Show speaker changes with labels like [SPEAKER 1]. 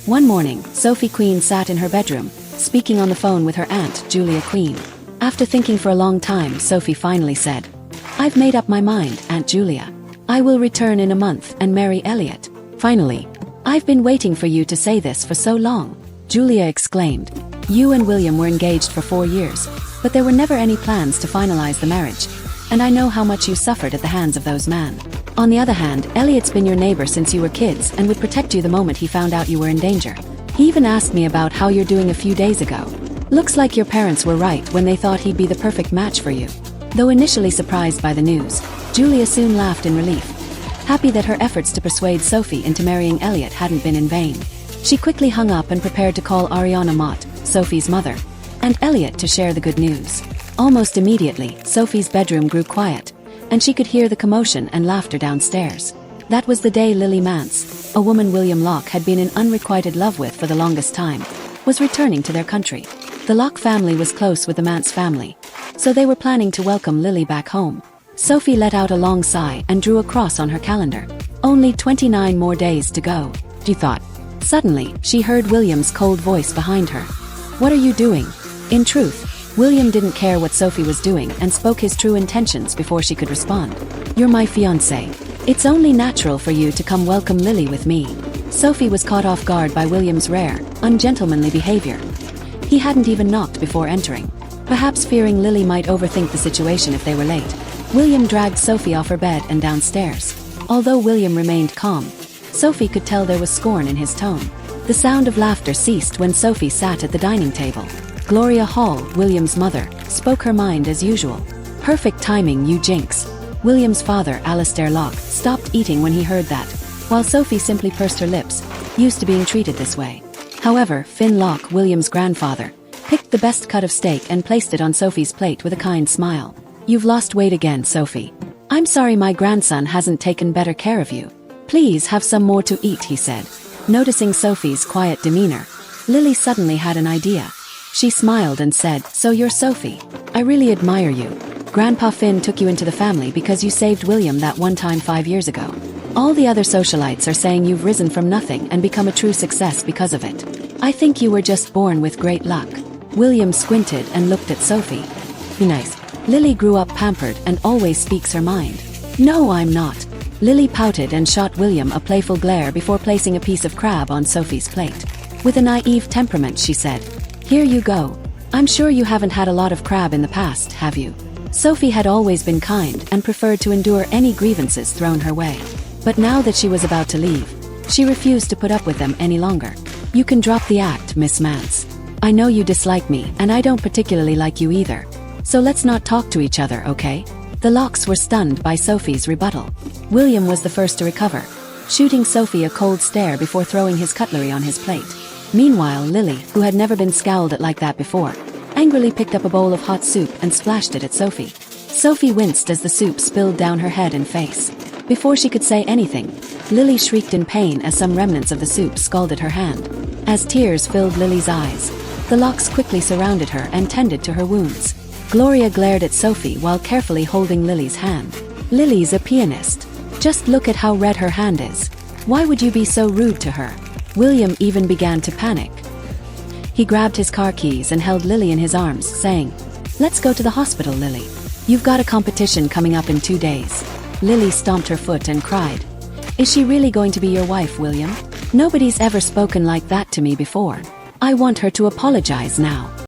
[SPEAKER 1] One morning, Sophie Queen sat in her bedroom, speaking on the phone with her aunt, Julia Queen. After thinking for a long time, Sophie finally said, "I've made up my mind, Aunt Julia. I will return in a month and marry Elliot." "Finally. I've been waiting for you to say this for so long," Julia exclaimed. "You and William were engaged for 4 years, but there were never any plans to finalize the marriage, and I know how much you suffered at the hands of those men. On the other hand, Elliot's been your neighbor since you were kids and would protect you the moment he found out you were in danger. He even asked me about how you're doing a few days ago. Looks like your parents were right when they thought he'd be the perfect match for you." Though initially surprised by the news, Julia soon laughed in relief, happy that her efforts to persuade Sophie into marrying Elliot hadn't been in vain. She quickly hung up and prepared to call Ariana Mott, Sophie's mother, and Elliot to share the good news. Almost immediately, Sophie's bedroom grew quiet, and she could hear the commotion and laughter downstairs. That was the day Lily Manse, a woman William Locke had been in unrequited love with for the longest time, was returning to their country. The Locke family was close with the Manse family, so they were planning to welcome Lily back home. Sophie let out a long sigh and drew a cross on her calendar. Only 29 more days to go, she thought. Suddenly, she heard William's cold voice behind her. "What are you doing?" In truth, William didn't care what Sophie was doing and spoke his true intentions before she could respond. "You're my fiancé. It's only natural for you to come welcome Lily with me." Sophie was caught off guard by William's rare, ungentlemanly behavior. He hadn't even knocked before entering, perhaps fearing Lily might overthink the situation if they were late. William dragged Sophie off her bed and downstairs. Although William remained calm, Sophie could tell there was scorn in his tone. The sound of laughter ceased when Sophie sat at the dining table. Gloria Hall, William's mother, spoke her mind as usual. "Perfect timing, you jinx." William's father, Alistair Locke, stopped eating when he heard that, while Sophie simply pursed her lips, used to being treated this way. However, Finn Locke, William's grandfather, picked the best cut of steak and placed it on Sophie's plate with a kind smile. "You've lost weight again, Sophie. I'm sorry my grandson hasn't taken better care of you. Please have some more to eat," he said. Noticing Sophie's quiet demeanor, Lily suddenly had an idea. She smiled and said, "So you're Sophie. I really admire you. Grandpa Finn took you into the family because you saved William that one time 5 years ago. All the other socialites are saying you've risen from nothing and become a true success because of it. I think you were just born with great luck." William squinted and looked at Sophie. "Be nice. Lily grew up pampered and always speaks her mind." "No, I'm not." Lily pouted and shot William a playful glare before placing a piece of crab on Sophie's plate. With a naive temperament, she said, "Here you go. I'm sure you haven't had a lot of crab in the past, have you?" Sophie had always been kind and preferred to endure any grievances thrown her way. But now that she was about to leave, she refused to put up with them any longer. "You can drop the act, Miss Manse. I know you dislike me and I don't particularly like you either. So let's not talk to each other, okay?" The Lockes were stunned by Sophie's rebuttal. William was the first to recover, shooting Sophie a cold stare before throwing his cutlery on his plate. Meanwhile, Lily, who had never been scowled at like that before, angrily picked up a bowl of hot soup and splashed it at Sophie. Sophie winced as the soup spilled down her head and face. Before she could say anything, Lily shrieked in pain as some remnants of the soup scalded her hand. As tears filled Lily's eyes, the Lockes quickly surrounded her and tended to her wounds. Gloria glared at Sophie while carefully holding Lily's hand. "Lily's a pianist. Just look at how red her hand is. Why would you be so rude to her?" William even began to panic. He grabbed his car keys and held Lily in his arms, saying, "Let's go to the hospital, Lily. You've got a competition coming up in 2 days." Lily stomped her foot and cried, "Is she really going to be your wife, William? Nobody's ever spoken like that to me before. I want her to apologize now."